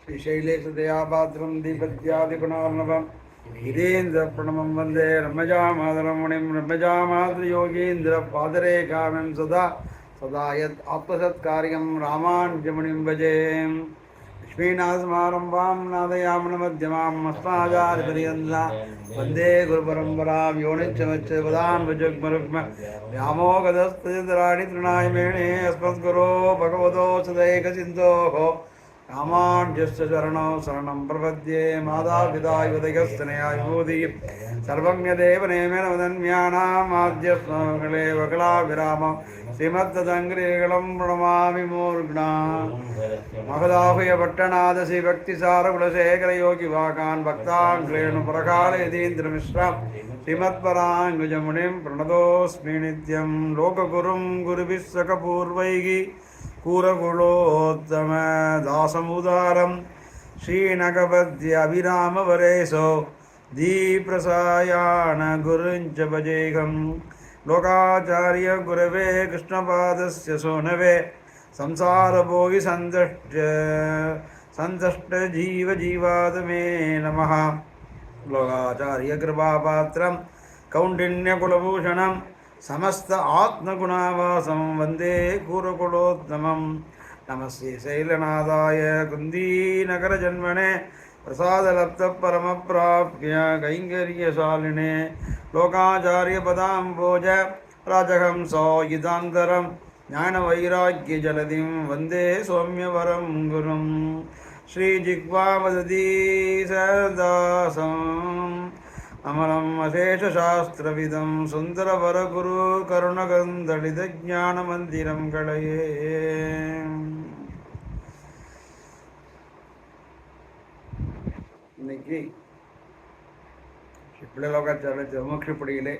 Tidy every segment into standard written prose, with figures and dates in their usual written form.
श्रीशैलेशदयापात्रं दीपत्यादिगुणार्णवं गिरीन्द्रप्रणमं वन्दे रम्यजामातरमुनिं रम्यजामातृयोगीन्द्रपादरेखामिं सदा सदा यत् आत्मसत्कार्यं रामानुजमुनिं भजे। लक्ष्मीनाथसमारम्भां नादयामनमध्यमाम् अस्माचार्यपर्यन्तां वन्दे गुरुपरम्परां यो नित्यमच्युतपदां भुजग्मरुक्म व्यामोहतस्तराणि तृणाय मेणे अस्मद्गुरो भगवतो सदैकसिन्धोः रामानुजस्य चरणौ शरणं प्रपद्ये। मातापिता युवतिकस्तनया विभूति सर्वं यदेव नेमेन वदन्यानाम् आद्यस्मले वकलाभिरामं श्रीमद्दङ्ग्रीगलं प्रणमामि मूर्ध्ना। महदाहुयपट्टनाद श्रीभक्तिसारकुलशेखरयोगिवाकान् भक्ताङ्ग्रेणुपरकाल यतीन्द्रमिश्रां श्रीमत्पराङ्गुजमुनिं प्रणतोऽस्मि नित्यं। लोकगुरुं गुरुभिः सकपूर्वैः कूरकुलोत्तम दासमुदारं श्रीनगपद्य अभिरामवरेशो दीप्रसायान गुरुञ्च भजेहं। लोकाचार्य गुरवे कृष्णपादस्य सोनवे संसारभोगि सन्तष्ट जीवात्मे नमः। लोकाचार्य कृपापात्रं कौण्डिन्यकुलभूषणं समस्त आत्मगुणावासं वन्दे कूरकुलोत्तमं। नमस्ते शैलनाथाय कुन्दीनगरजन्मने प्रसादलब्धपरमप्राप्य कैङ्कर्यशालिने लोकाचार्यपदाम्बोज राजहंसो युधान्तरं ज्ञानवैराग्यजलधिं वन्दे सौम्यवरं गुरुं। श्रीजिह्वावदती सदासम् अमलम् अशेषशास्त्रविदं सुन्दरवरगुरु करुणगन्धलितज्ञानमन्दिरं कलये। இன்னைக்கு பிள்ளைலோகாச்சாரிய மோட்சப்படியிலே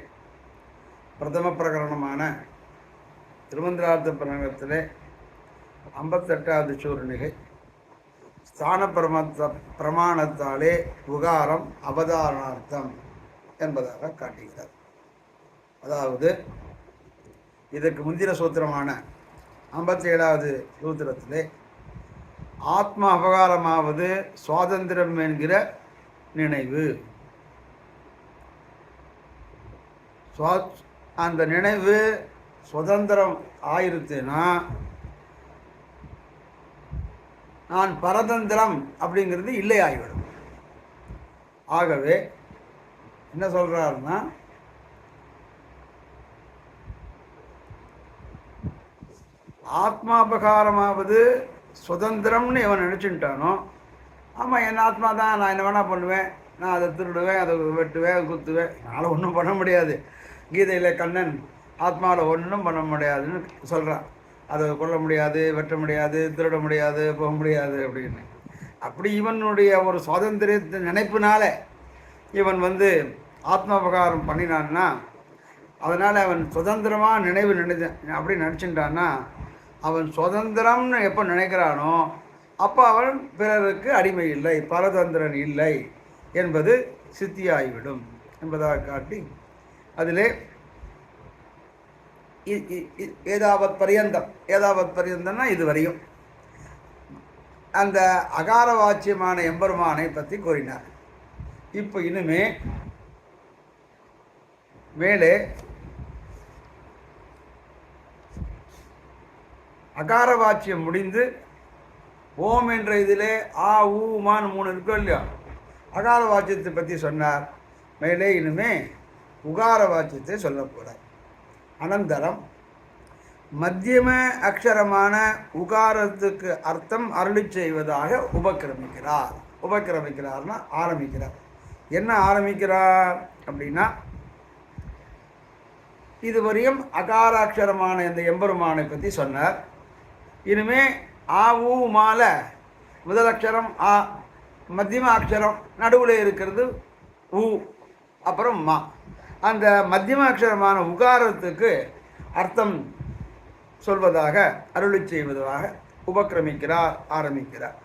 பிரதம பிரகரணமான திருமந்திரார்த்த பிரகரணத்திலே 58வது சூர்ணிகை ஸ்தான பிரமாணத்தாலே உகாரம் அவதாரணார்த்தம் என்பதாக காட்டுகிறார். அதாவது இதற்கு முந்தின சூத்திரமான 57வது சூத்திரத்திலே ஆத்ம அபகாரமாவது சுவாதந்திரம் என்கிற நினைவு. அந்த நினைவு சுதந்திரம் ஆயிருச்சுன்னா நான் பரதந்திரம் அப்படிங்கிறது இல்லை ஆகிவிடும். ஆகவே என்ன சொல்றாருன்னா, ஆத்மாபகாரமாவது சுதந்திரம்னு இவன் நினச்சிட்டானோ, ஆமாம் என் ஆத்மா தான், நான் என்ன வேணால் பண்ணுவேன், நான் அதை திருடுவேன், அதை வெட்டுவேன், குத்துவேன், என்னால் ஒன்றும் பண்ண முடியாது. கீதையில் கண்ணன் ஆத்மாவில் ஒன்றும் பண்ண முடியாதுன்னு சொல்கிறான். அதை கொல்ல முடியாது, வெட்ட முடியாது, திருட முடியாது, போக முடியாது அப்படின்னு. அப்படி இவனுடைய ஒரு சுதந்திரத்தை நினைப்புனால இவன் ஆத்மாபகாரம் பண்ணினான்னா, அதனால் அவன் சுதந்திரமாக நினைவு அப்படி நினச்சிட்டான்னா, அவன் சுதந்திரம்னு எப்போ நினைக்கிறானோ அப்போ அவன் பிறருக்கு அடிமை இல்லை, பரதந்திரன் இல்லை என்பது சித்தியாகிவிடும் என்பதாக காட்டி, அதிலே ஏதாவத் பரியந்தம்னா இதுவரையும் அந்த அகார வாச்சியமான எம்பெருமானை பற்றி கூறினார். இப்போ இனிமே மேலே அகார வாச்சியம் முடிந்து ஓம் என்ற இதிலே ஆ ஊமான்னு 3 இருக்கோ இல்லையா, அகார வாச்சியத்தை பற்றி சொன்னார். மேலே இனிமே உகார வாச்சியத்தை சொல்ல போகிறார். அனந்தரம் மத்தியம அக்ஷரமான உகாரத்துக்கு அர்த்தம் அருளி செய்வதாக உபக்கிரமிக்கிறார்னா ஆரம்பிக்கிறார். என்ன ஆரம்பிக்கிறார் அப்படின்னா, இதுவரையும் அகாராட்சரமான இந்த எம்பெருமானை பற்றி சொன்னார். இனிமே ஆ ஊ மால முதல் அக்ஷரம் ஆ, மத்தியம அக்ஷரம் நடுவில் இருக்கிறது ஊ, அப்புறம் மா. அந்த மத்தியம அக்ஷரமான உகாரத்துக்கு அர்த்தம் சொல்வதாக அருளி செய்வதாக ஆரம்பிக்கிறார்.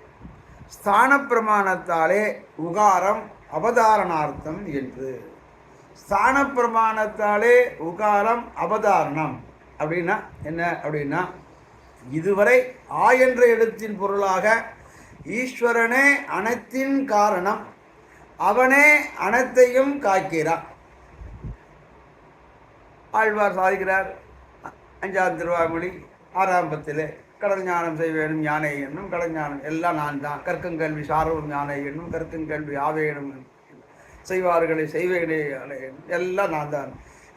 ஸ்தான பிரமாணத்தாலே உகாரம் அவதாரணார்த்தம் என்று. ஸ்தான பிரமாணத்தாலே உகாரம் அவதாரணம் அப்படின்னா என்ன அப்படின்னா, இதுவரை ஆ என்ற எழுத்தின் பொருளாக ஈஸ்வரனே அனைத்தின் காரணம், அவனே அனைத்தையும் காக்கிறான். ஆழ்வார் சாதிக்கிறார் 5ஆம் திருவாய்மொழி 6ஆம் பத்திலே, கடல் ஞானம் செய்வேனும் யானை என்னும் கடல் ஞானம் எல்லாம் நான் தான், கற்கங்கல்வி சாரவும் யானை என்னும் கற்கங்கல்வி ஆவேனும் செய்வார்களை செய்வேனே எல்லாம் நான் தான்.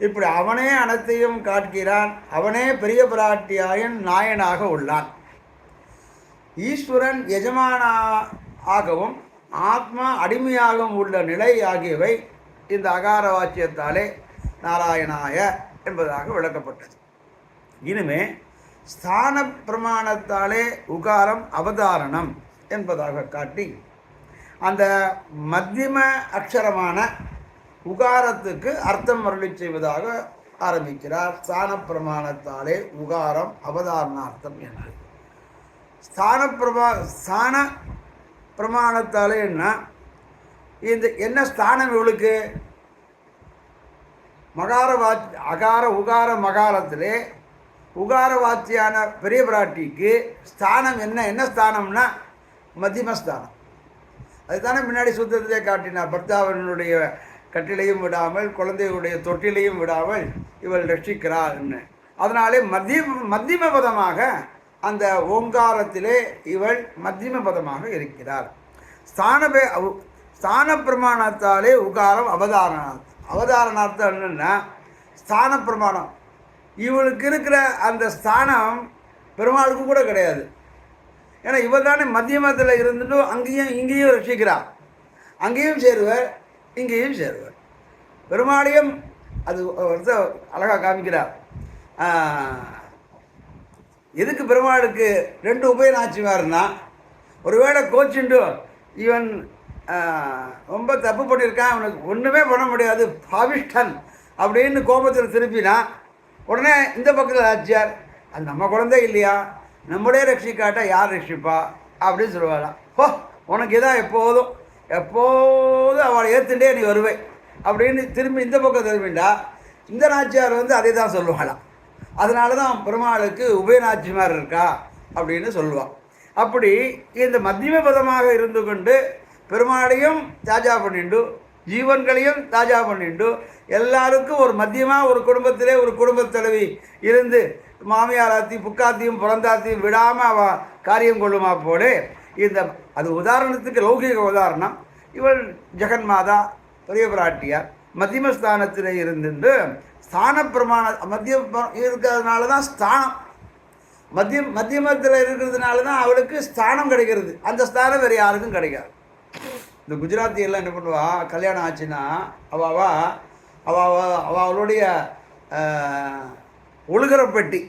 இப்படி அவனே அனைத்தையும் காட்கிறான். அவனே பெரிய பிராட்டியாயன் நாயனாக உள்ளான். ஈஸ்வரன் எஜமானாகவும் ஆத்மா அடிமையாகவும் உள்ள நிலை ஆகியவை இந்த அகார வாக்கியத்தாலே நாராயணாய என்பதாக விளக்கப்பட்டது. இனிமே ஸ்தான பிரமாணத்தாலே உகாரம் அவதாரணம் என்பதாக காட்டி அந்த மத்தியம அக்ஷரமான உகாரத்துக்கு அர்த்தம் அருளி செய்வதாக ஆரம்பிக்கிறார். ஸ்தான பிரமாணத்தாலே உகாரம் அவதாரணார்த்தம் என்று. ஸ்தான பிரமாணத்தாலே என்ன, இந்த என்ன ஸ்தானம் இவளுக்கு? அகார உகார மகாரத்திலே உகார வாச்சியான பெரிய பிராட்டிக்கு ஸ்தானம் என்ன ஸ்தானம்னா மத்தியமஸ்தானம். அதுதானே முன்னாடி சூத்திரத்திலே காட்டினார். பர்த்தாவனுடைய கட்டிலையும் விடாமல் குழந்தையுடைய தொட்டிலையும் விடாமல் இவள் ரட்சிக்கிறாள்னு. அதனாலே மத்தியம பதமாக அந்த ஓங்காரத்திலே இவள் மத்தியம பதமாக இருக்கிறார். ஸ்தான பிரமாணத்தாலே உகாரம் அவதாரணார்த்தம் என்னன்னா ஸ்தான பிரமாணம். இவளுக்கு இருக்கிற அந்த ஸ்தானம் பெருமாளுக்கு கூட கிடையாது. ஏன்னா இவள் தானே மத்தியமத்தில் இருந்துட்டு அங்கேயும் இங்கேயும் ரட்சிக்கிறார். அங்கேயும் சேருவர், இங்கேயும் சேருவர். பெருமாளையும் அது அழகாக காமிக்கிறார். எதுக்கு பெருமாளுக்கு 2 உபயநாச்சிமார்னா, ஒருவேளை கோச்சுண்டு இவன் ரொம்ப தப்பு பண்ணியிருக்கான், அவனுக்கு ஒன்றுமே பண்ண முடியாது, பாவிஷ்டன் அப்படின்னு கோபத்தில் திருப்பினா உடனே இந்த பக்கத்தில் ஆச்சியார், அது நம்ம குழந்தை இல்லையா, நம்மளே ரட்சிக்காட்டா யார் ரட்சிப்பா அப்படின்னு சொல்லுவாளாம். ஓ உனக்கு இதான் எப்போதும் அவளை ஏற்றுண்டே நீ வருவே அப்படின்னு திரும்பி இந்த பக்கம் திரும்பிண்டா இந்த நாச்சியார் அதே தான் சொல்லுவாளாம். அதனால தான் பெருமாளுக்கு உபயநாச்சிமார் இருக்கா அப்படின்னு சொல்லுவாள். அப்படி இந்த மத்தியம பதமாக இருந்து கொண்டு பெருமாளையும் தாஜா பண்ணிண்டு ஜீவன்களையும் தாஜா பண்ணிண்டு எல்லாருக்கும் ஒரு மத்தியமாக ஒரு குடும்பத்திலே ஒரு குடும்பத் தலைவி இருந்து மாமியாராத்தையும் புக்காத்தையும் பிறந்தாத்தையும் விடாமல் அவள் காரியம் கொள்ளுமா போலே அது உதாரணத்துக்கு லௌகிக உதாரணம். இவள் ஜெகன்மாதா பெரிய பிராட்டியார் மத்தியமஸ்தானத்தில் இருந்துட்டு ஸ்தான பிரமாண மத்தியம் இருக்கிறதுனால தான் ஸ்தானம் மத்தியமத்தில் இருக்கிறதுனால தான் அவளுக்கு ஸ்தானம் கிடைக்கிறது. அந்த ஸ்தானம் வேறு யாருக்கும் கிடைக்காது. இந்த குஜராத்தி எல்லாம் என்ன பண்ணுவா, கல்யாணம் ஆச்சுன்னா அவளுடைய ஒழுகிற பெட்டி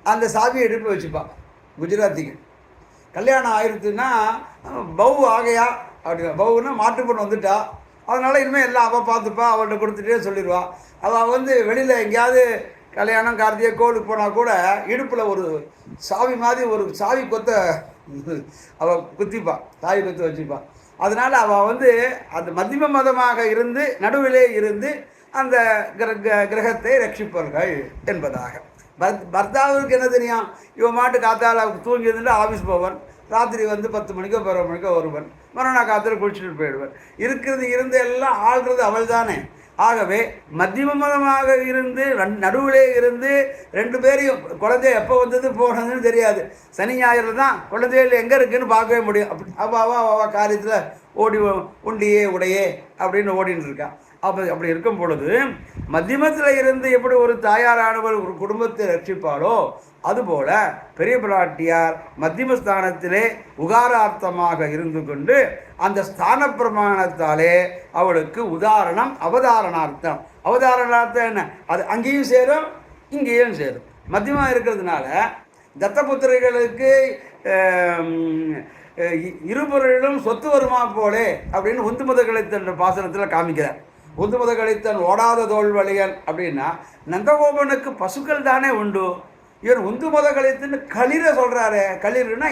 அந்த சாவியை எடுத்து வச்சுப்பாள். குஜராத்திக்கு கல்யாணம் ஆயிடுச்சுன்னா பவு ஆகையா அப்படின்னா, பவுன்னா மாட்டுப்பொண்ணு வந்துட்டா, அதனால் இனிமேல் எல்லாம் அவள் பார்த்துப்பா, அவள்கிட்ட கொடுத்துட்டே சொல்லிடுவா. அவள் வெளியில் எங்கேயாவது கல்யாணம் கார்த்திகை கோவிலுக்கு போனால் கூட இடுப்பில் ஒரு சாவி மாதிரி ஒரு சாவி கொத்த அவள் குத்திப்பாள், சாவி கொத்து வச்சுப்பாள். அதனால் அவள் அந்த மத்தியம மதமாக இருந்து நடுவிலே இருந்து அந்த கிரகத்தை ரட்சிப்பார்கள் என்பதாக. பர்த்தாவுக்கு என்ன தெரியும், இவன் மாட்டு காத்தால் தூங்கி இருந்துட்டு ஆஃபீஸ் போவன், ராத்திரி 10 மணிக்கோ 11 மணிக்கோ வருவன், மறுநாள் காத்தால் குளிச்சுட்டு போயிடுவன். இருந்து எல்லாம் ஆள்றது அவள் தானே. ஆகவே மத்தியம மதமாக இருந்து நடுவிலே இருந்து 2 பேரையும் குழந்தை எப்போ வந்தது போனதுன்னு தெரியாது. சனி ஞாயிறு தான் குழந்தைகள் எங்கே இருக்குன்னு பார்க்கவே முடியும். அவள் காரியத்தில் ஓடி உண்டியே உடையே அப்படின்னு ஓடின்னு இருக்கா. அப்படி இருக்கும் பொழுது மத்தியமத்தில் இருந்து எப்படி ஒரு தாயாரானவள் ஒரு குடும்பத்தை ரட்சிப்பாளோ அதுபோல பெரிய பிராட்டியார் மத்தியமஸ்தானத்திலே உகாரார்த்தமாக இருந்து கொண்டு அந்த ஸ்தான பிரமாணத்தாலே அவளுக்கு உதாரணம் அவதாரணார்த்தம். அவதாரணார்த்தம் என்ன, அது அங்கேயும் சேரும் இங்கேயும் சேரும். மத்தியமாக இருக்கிறதுனால தத்தபுத்திரிகளுக்கு இருபொருளிலும் சொத்து வருமா போலே அப்படின்னு உந்துமத கழித்தன் பாசனத்தில் காமிக்கிறார். உந்துமத கழித்தன் ஓடாத தோல்வழியன் அப்படின்னா நந்தகோபனுக்கு பசுக்கள் தானே உண்டு. இவர் உந்துமத கழித்துன்னு களிரை சொல்கிறாரு. களிர்னா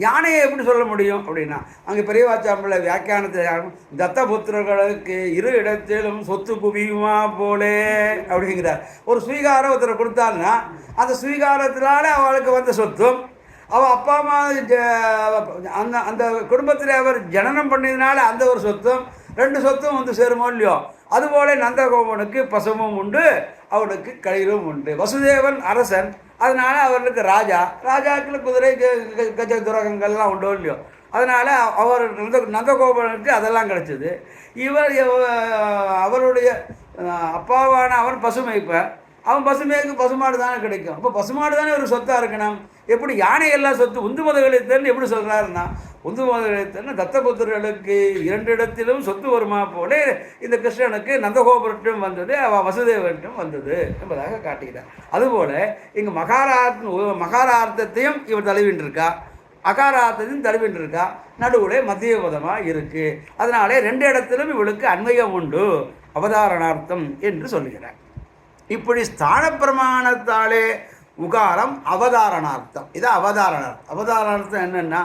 யானையை எப்படி சொல்ல முடியும் அப்படின்னா, அங்கே பெரியவாச்சாம்பிள்ள வியாக்கியானத்தில் தத்தபுத்திரர்களுக்கு 2 இடத்திலும் சொத்து குவியுமா போலே அப்படிங்கிறார். ஒரு ஸ்வீகாரம் ஒருத்தரை கொடுத்தாருன்னா அந்த ஸ்வீகாரத்தினால அவளுக்கு வந்த சொத்தும் அவள் அப்பா அம்மா அந்த அந்த குடும்பத்தில் அவர் ஜனனம் பண்ணியதுனால அந்த ஒரு சொத்தும் 2 சொத்தும் வந்து சேருமோ இல்லையோ, அதுபோல நந்தகோபனுக்கு பசுவும் உண்டு, அவனுக்கு களிரும் உண்டு. வசுதேவன் அரசன், அதனால் அவர்களுக்கு ராஜாக்கள் குதிரை கஜ துரகங்கள்லாம் உண்டோ இல்லையோ, அதனால் அவர் நந்தகோபனுக்கு அதெல்லாம் கிடச்சிது. இவர் அவருடைய அப்பாவான அவன் பசுமைப்பன், அவன் பசுமைக்கு பசுமாடு தானே கிடைக்கும். அப்போ பசுமாடு தானே ஒரு சொத்தாக இருக்கணும். எப்படி யானை எல்லாம் சொத்து உந்து மதகளித்தன்னு எப்படி சொல்கிறாருன்னா, உந்து மதகளித்தன்னு தத்தபுத்திரர்களுக்கு 2 இடத்திலும் சொத்து வருமா போல இந்த கிருஷ்ணனுக்கு நந்தகோபுரட்டும் வந்தது, அவன் வசுதேவன்ட்டும் வந்தது என்பதாக காட்டுகிறார். அதுபோல் இங்கே மகாரார்த்தத்தையும் இவர் தழுவின்றிருக்கா, அகாரார்த்தத்தையும் தழுவின்றிருக்கா, நடுவில் மத்திய பதமாக இருக்குது. அதனாலே 2 இடத்திலும் இவளுக்கு அன்வயம் உண்டு, அவதாரணார்த்தம் என்று சொல்லுகிறார். இப்படி ஸ்தான பிரமாணத்தாலே உகாரம் அவதாரணார்த்தம். இது அவதாரணார்த்தம். அவதாரணார்த்தம் என்னென்னா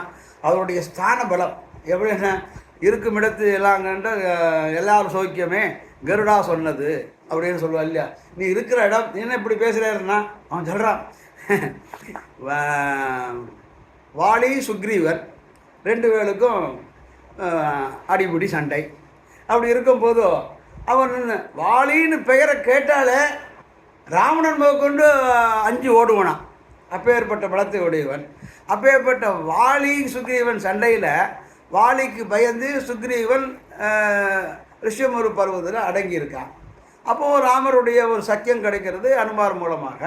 அவருடைய ஸ்தான பலம் எப்படின்னா, இருக்கும் இடத்து எல்லாங்கன்ற எல்லாரும் சௌக்கியமே கருடா சொன்னது அப்படின்னு சொல்லுவா இல்லையா. நீ இருக்கிற இடம், நீ என்ன இப்படி பேசுகிறாருன்னா அவன் சொல்கிறான், வாலி சுக்ரீவன் 2 பேருக்கும் அடிபிடி சண்டை. அப்படி இருக்கும்போது அவன் வாலின்னு பெயரை கேட்டாலே ராவணன் கொண்டு 5 ஓடுவனான். அப்பேற்பட்ட பலத்தை உடையவன். அப்பேற்பட்ட வாலி சுக்ரீவன் சண்டையில் வாலிக்கு பயந்து சுக்ரீவன் ரிஷியமுரு பருவத்தில் அடங்கியிருக்கான். அப்போது ராமருடைய ஒரு சக்கியம் கிடைக்கிறது அனுமார் மூலமாக.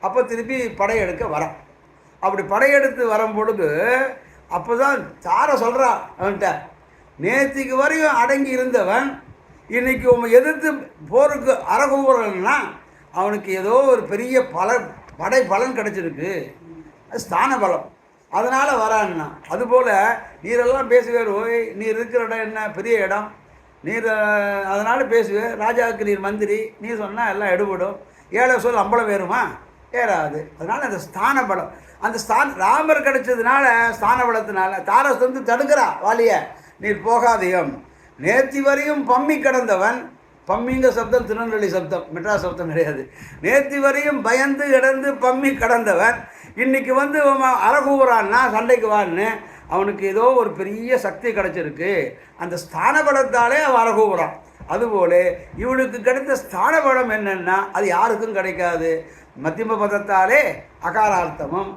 அப்போ திருப்பி படையெடுக்க வரான். அப்படி படையெடுத்து வரும் பொழுது அப்போ தான் தாரை சொல்கிறான் அவன்கிட்ட, நேற்றுக்கு வரையும் அடங்கி இருந்தவன் இன்றைக்கி எதிர்த்து போருக்கு அரகுறன்னா அவனுக்கு ஏதோ ஒரு பெரிய படை பலன் கிடச்சிருக்கு, ஸ்தான பலம், அதனால் வரான்னா. அதுபோல் நீரெல்லாம் பேசுவார், ஓய் நீர் இருக்கிற இடம் என்ன பெரிய இடம், நீர் அதனால் பேசுவேன், ராஜாவுக்கு நீர் மந்திரி, நீ சொன்னால் எல்லாம் எடுபடும், ஏழை சொல் அம்பலம் ஏறுமா, ஏறாது. அதனால் அந்த ஸ்தான பலம், அந்த ராமர் கிடைச்சதுனால ஸ்தான பலத்தினால தாரஸ் வந்து தடுக்கிறா வாலிய, நீர் போகாதீகம். நேற்று வரையும் பம்மி கடந்தவன், பம்மிங்க சப்தம் திருநெல்வேலி சப்தம், மெட்ராஸ் சப்தம் கிடையாது. நேற்று வரையும் பயந்து கிடந்து பம்மி கடந்தவன் இன்றைக்கி வந்து அரகூறான்னா சண்டைக்கு வான்னு அவனுக்கு ஏதோ ஒரு பெரிய சக்தி கிடச்சிருக்கு, அந்த ஸ்தான பலத்தாலே அவன் அரகூறான். அதுபோல் இவனுக்கு கிடைத்த ஸ்தான பலம் என்னென்னா அது யாருக்கும் கிடைக்காது. மத்தியம பதத்தாலே அகாரார்த்தமும்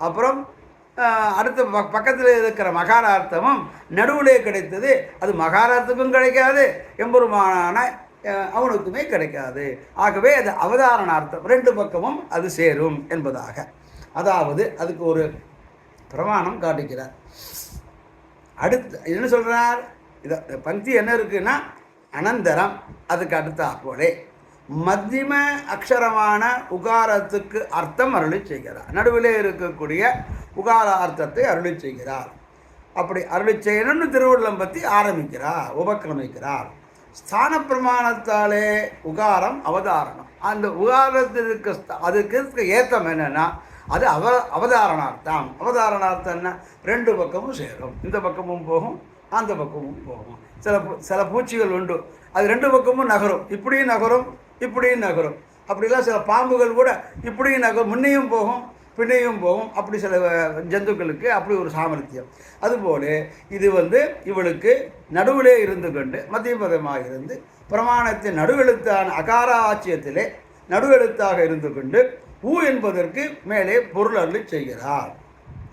அப்புறம் அடுத்த பக்கத்தில் இருக்கிற மகாரார்த்தமும் நடுவிலே கிடைத்தது, அது மகாரார்த்தமும் கிடைக்காது, எம்பெருமானான அவனுக்குமே கிடைக்காது. ஆகவே அது அவதாரணார்த்தம், 2 பக்கமும் அது சேரும் என்பதாக. அதாவது அதுக்கு ஒரு பிரமாணம் காட்டுகிறார். அடுத்து என்ன சொல்கிறார், இதை பந்தி என்ன இருக்குன்னா அனந்தரம், அதுக்கு அடுத்த போலே மத்தியம அக்ஷரமான உகாரத்துக்கு அர்த்தம் அருளி செய்கிறார். நடுவிலே இருக்கக்கூடிய உகார அர்த்தத்தை அருளி செய்கிறார். அப்படி அருளி செய்யணும்னு திருவள்ளுவம் பற்றி ஆரம்பிக்கிறார், உபக்கிரமிக்கிறார். ஸ்தான பிரமாணத்தாலே உகாரம் அவதாரணம். அந்த உகாரத்திற்கு அதுக்கு ஏத்தம் என்னென்னா அது அவதாரணார்த்தம். அவதாரணார்த்தம்னா 2 பக்கமும் சேரும், இந்த பக்கமும் போகும் அந்த பக்கமும் போகும். சில பூச்சிகள் உண்டு, அது 2 பக்கமும் நகரும், இப்படியும் நகரும் இப்படியும் நகரும். அப்படிலாம் சில பாம்புகள் கூட இப்படியும் நகரும், முன்னையும் போகும் பின்னையும் போகும். அப்படி சில ஜந்துக்களுக்கு அப்படி ஒரு சாமர்த்தியம். அதுபோல் இது இவளுக்கு நடுவிலே இருந்து கொண்டு மத்தியபதமாக இருந்து பிரமாணத்தின் நடுவெழுத்தான அகார ஆட்சியத்திலே நடுவெழுத்தாக இருந்து கொண்டு ஊ என்பதற்கு மேலே பொருள் அருளி செய்கிறார்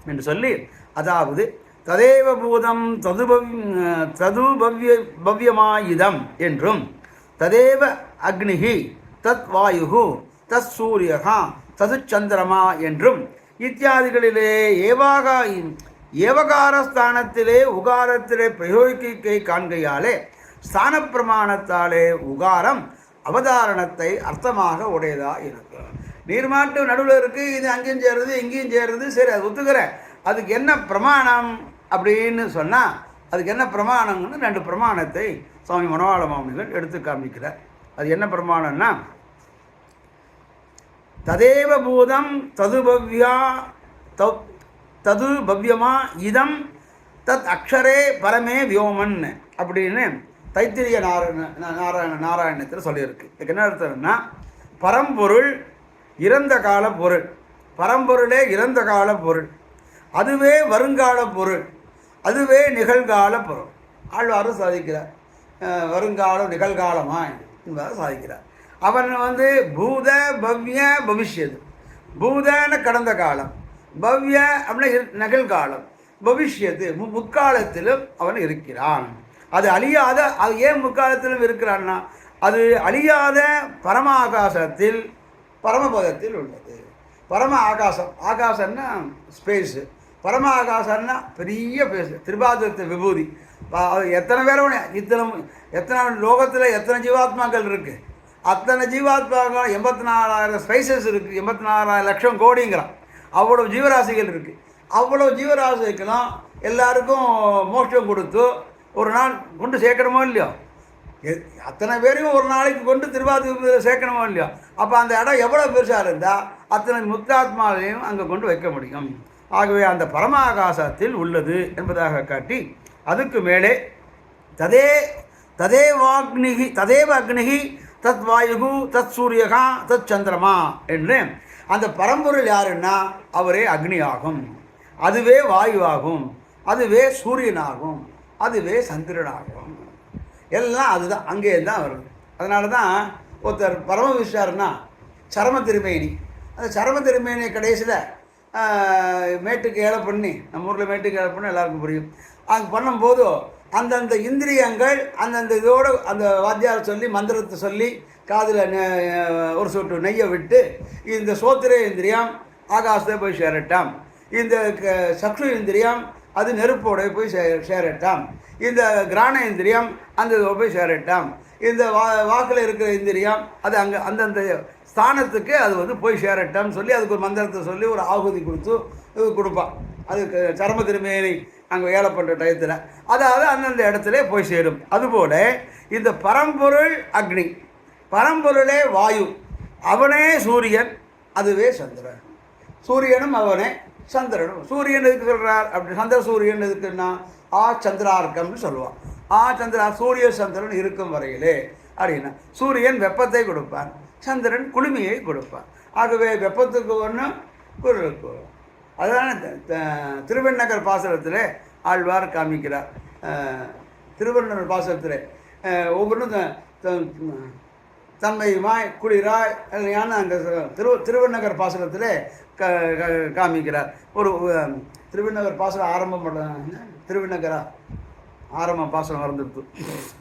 என்று சொல்லி, அதாவது ததேவ பூதம் ததுபவ்யமாயுதம் என்றும் ததேவ அக்னிஹி தத் வாயு தத் சூரியகா தது சந்திரமா என்றும் இத்தியாதிகளிலே ஏவகாரஸ்தானத்திலே உகாரத்திலே பிரயோகிக்கை காண்கையாலே ஸ்தான பிரமாணத்தாலே உகாரம் அவதாரணத்தை அர்த்தமாக உடையதாக இருக்கும். நீர்மாட்டு நடுவில் இருக்குது, இது அங்கேயும் சேருது இங்கேயும் சேருது, சரி அது ஒத்துக்கிறேன். அதுக்கு என்ன பிரமாணம் அப்படின்னு சொன்னால் அதுக்கு என்ன பிரமாணம்னு 2 பிரமாணத்தை சுவாமி மனோவாள மாமுனிகள் எடுத்து காமிக்கிறார். அது என்ன பிரமாணம்னா, ததேவ பூதம் ததுபவ்யமா இதம் தத் அக்ஷரே பரமே வியோமன் அப்படின்னு தைத்திரிய நாராயணத்தில் சொல்லியிருக்கு. இதுக்கு என்ன அர்த்தம்னா, பரம்பொருள் இறந்த கால பொருள், பரம்பொருளே இறந்த கால பொருள், அதுவே வருங்கால பொருள், அதுவே நிகழ்கால பொருள். ஆழ்வாரும் சாதிக்கிறார், வருங்காலம் நிகழ்காலமா என்பதை சாதிக்கிறார். அவன் பூத பவ்ய பவிஷ்யது. பூதன கடந்த காலம், பவ்ய அப்படின்னா நிகழ்காலம், பவிஷ்யத்து முக்காலத்திலும் அவன் இருக்கிறான். அது அழியாத, அது ஏன் முக்காலத்திலும் இருக்கிறான்னா அது அழியாத பரம ஆகாசத்தில் பரமபதத்தில் உள்ளது. பரம ஆகாசம், ஆகாசம்னா ஸ்பேஸு, பரம ஆகாசம்னா பெரிய பேசு, திருபாதத்து விபூதி. எத்தனை பேரோட எத்தனை லோகத்தில் எத்தனை ஜீவாத்மாக்கள் இருக்குது, அத்தனை ஜீவாத்மாக்கள் 84,000 ஸ்பைசஸ் இருக்குது, 84,000 லட்சம் கோடிங்கிறான். அவ்வளோ ஜீவராசிகள் இருக்குது. அவ்வளோ ஜீவராசிக்கெல்லாம் எல்லாருக்கும் மோட்சம் கொடுத்து ஒரு நாள் கொண்டு சேர்க்கணுமோ இல்லையோ, அத்தனை பேரையும் ஒரு நாளைக்கு கொண்டு திருவாதிபதியில் சேர்க்கணுமோ இல்லையோ, அப்போ அந்த இடம் எவ்வளோ பெருசாக இருந்தால் அத்தனை முக்தாத்மாவையும் அங்கே கொண்டு வைக்க முடியும். ஆகவே அந்த பரம ஆகாசத்தில் உள்ளது என்பதாக காட்டி, அதுக்கு மேலே ததேவ அக்னிகி தத் வாயு தத் சூரியகா தத் சந்திரமா என்று அந்த பரம்பொருள் யாருன்னா அவரே அக்னி ஆகும், அதுவே வாயுவாகும், அதுவே சூரியனாகும், அதுவே சந்திரனாகும். எல்லாம் அதுதான், அங்கே தான் வருது. அதனால தான் ஒருத்தர் பரம விஸ்வாருன்னா சரம திருமேனி, அந்த சரம திருமேனி கடைசியில் மேட்டுக்கு ஏழை பண்ணி, நம்ம ஊரில் மேட்டுக்கு ஏழை பண்ணி எல்லாருக்கும் புரியும். அது பண்ணும்போது அந்தந்த இந்திரியங்கள் அந்தந்த இதோடு அந்த வாத்தியார் சொல்லி மந்திரத்தை சொல்லி காதில் ஒரு சொட்டு நெய்யை விட்டு, இந்த சோத்திர இந்திரியம் ஆகாசத்தை போய் சேரட்டாம், இந்த சக்ஷு இந்திரியம் அது நெருப்போட போய் சேரட்டாம், இந்த கிராண இந்திரியம் அந்த போய் சேரட்டாம், இந்த வாக்கில் இருக்கிற இந்திரியம் அது அங்கே அந்தந்த ஸ்தானத்துக்கு அது போய் சேரட்டான்னு சொல்லி அதுக்கு ஒரு மந்திரத்தை சொல்லி ஒரு ஆகுதி கொடுத்து இது கொடுப்பான். அதுக்கு சரம திருமேனி அங்கே வேலை பண்ணுற டயத்தில் அதாவது அந்தந்த இடத்துல போய் சேரும். அதுபோல் இந்த பரம்பொருள் அக்னி, பரம்பொருளே வாயு, அவனே சூரியன், அதுவே சந்திரன். சூரியனும் அவனே, சந்திரனும். சூரியன் எதுக்கு சொல்கிறார் அப்படி, சந்திர சூரியன் எதுக்குன்னா சந்திரார்க்கம்னு சொல்லுவான். சந்திரா சூரிய சந்திரன் இருக்கும் வரையிலே அப்படின்னா சூரியன் வெப்பத்தை கொடுப்பான், சந்திரன் குளுமையை கொடுப்பான். ஆகவே வெப்பத்துக்கு ஒன்று குளிருக்கு ஒன்று. அதுதான திருவெண்ணகர் பாசுரத்தில் ஆழ்வார் காமிக்கிறார். திருவெண்ணகர் பாசுரத்தில் ஒவ்வொன்றும் தன்மையுமாய் குளிராய் யான அங்கே திருவெண்ணகர் பாசுரத்தில் காமிக்கிறார். ஒரு திருவெண்ணகர் பாசுரம் ஆரம்பம் பண்ண திருவெண்ணகரா ஆரம்ப பாசுரம் வந்துடுத்து.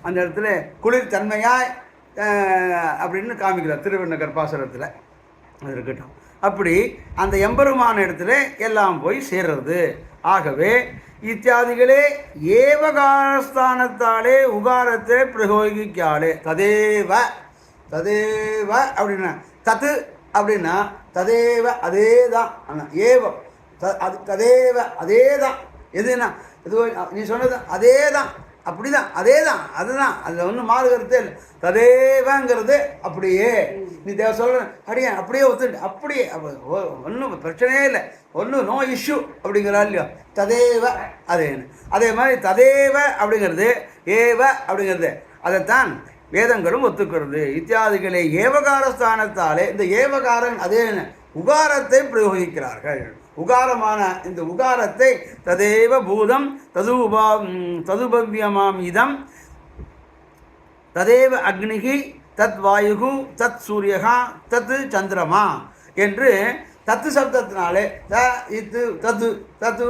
அந்த இடத்துல குளிர் தன்மையாய் அப்படின்னு காமிக்கிறார் திருவெண்ணகர் பாசுரத்தில். அது இருக்கட்டும். அப்படி அந்த எம்பெருமான இடத்துல எல்லாம் போய் சேர்றது. ஆகவே இத்தியாதிகளே ஏவகாரஸ்தானத்தாலே உகாரத்தை பிரயோகிக்காலே ததேவ ததேவ அப்படின்னா தத்து அப்படின்னா ததேவ அதே தான், ஏவம் அது ததேவ அதே தான். எதுனா இது நீ சொன்னது அதே தான், அப்படி தான், அதே தான், அதுதான், அதில் ஒன்றும் மாறுகிறதே இல்லை. ததேவங்கிறது அப்படியே நீ சொல்கிற அடியே அப்படியே ஒத்துட்டு அப்படியே ஒன்றும் பிரச்சனையே இல்லை, ஒன்றும் நோ இஷ்யூ அப்படிங்கிறா இல்லையோ. ததேவ அதேன்னு அதே மாதிரி ததேவ அப்படிங்கிறது ஏவ அப்படிங்கிறது அதைத்தான் வேதங்களும் ஒத்துக்கிறது. இத்தியாதிகளை ஏவகார ஸ்தானத்தாலே இந்த ஏவகாரன் அதே உகாரத்தை பிரயோகிக்கிறார்கள். உகாரமான இந்த உகாரத்தை ததேவ பூதம் ததுபவ்யமாம் இதம் ததேவ அக்னிகி தத் வாயு தத் சூரியகா தத்து சந்திரமா என்று தத்து சப்தத்தினாலே இத்து தத்து தத்து